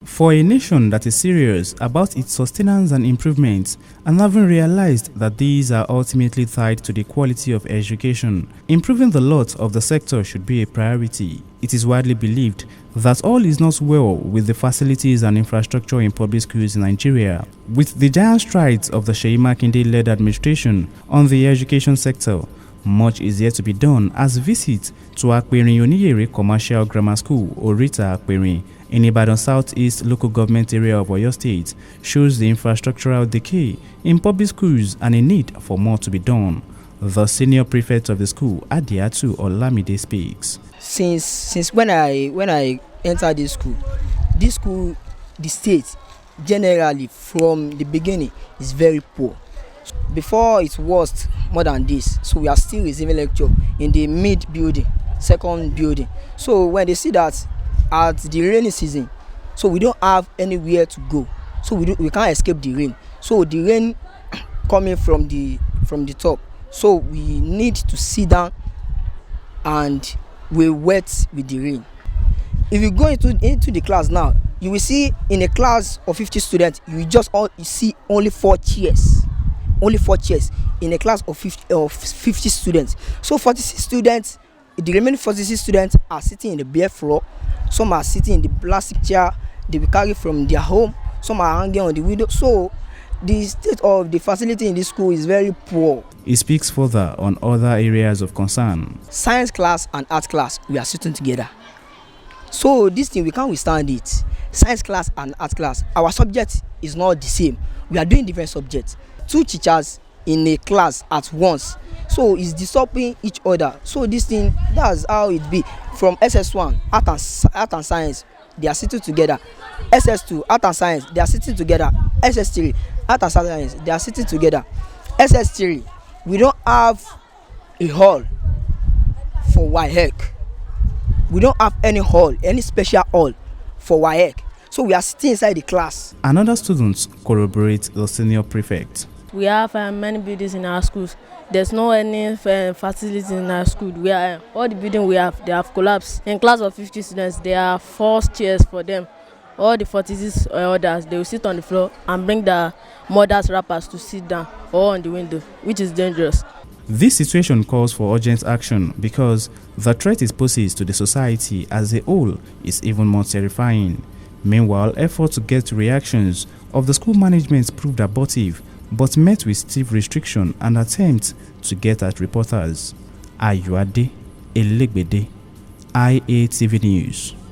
For a nation that is serious about its sustenance and improvement, and having realized that these are ultimately tied to the quality of education, improving the lot of the sector should be a priority. It is widely believed that all is not well with the facilities and infrastructure in public schools in Nigeria. With the giant strides of the Seyi Makinde-led administration on the education sector, much is yet to be done, as visit to Aperin Oniyere Commercial Grammar School, Orita Aperin, in Ibadan Southeast local government area of Oyo State shows the infrastructural decay in public schools and a need for more to be done. The senior prefect of the school, Adiatu Olamide, speaks. Since when I entered this school, the state generally from the beginning is very poor. Before it was more than this, so we are still receiving lecture in the mid building, second building. So when they see that at the rainy season, so we don't have anywhere to go, so we can't escape the rain. So the rain coming from the top, so we need to sit down and we wet with the rain. If you go into the class now, you will see in a class of 50 students, you see only 4 chairs. Only 4 chairs in a class of 50 students. So 46 students, the remaining 46 students are sitting in the bare floor. Some are sitting in the plastic chair they will carry from their home. Some are hanging on the window. So the state of the facility in this school is very poor. He speaks further on other areas of concern. Science class and art class, we are sitting together. So this thing, we can't withstand it. Science class and art class, our subject is not the same. We are doing different subjects. 2 teachers in a class at once, so it's disturbing each other. So this thing, that's how it be. From SS1 art and science, they are sitting together. SS2 art and science, they are sitting together. SS3 art and science, they are sitting together. SS3, we don't have a hall for WAEC. We don't have any hall, any special hall for WAEC. So we are sitting inside the class. Another student corroborates the senior prefect. We have many buildings in our schools. There's no any facilities in our school. All the buildings we have, they have collapsed. In class of 50 students, there are 4 chairs for them. All the 46 others, they will sit on the floor and bring the mothers' wrappers to sit down or on the window, which is dangerous. This situation calls for urgent action because the threat it poses to the society as a whole is even more terrifying. Meanwhile, efforts to get reactions of the school management proved abortive, but met with stiff restriction and attempts to get at reporters. Ayoae Elegbed, IATV News.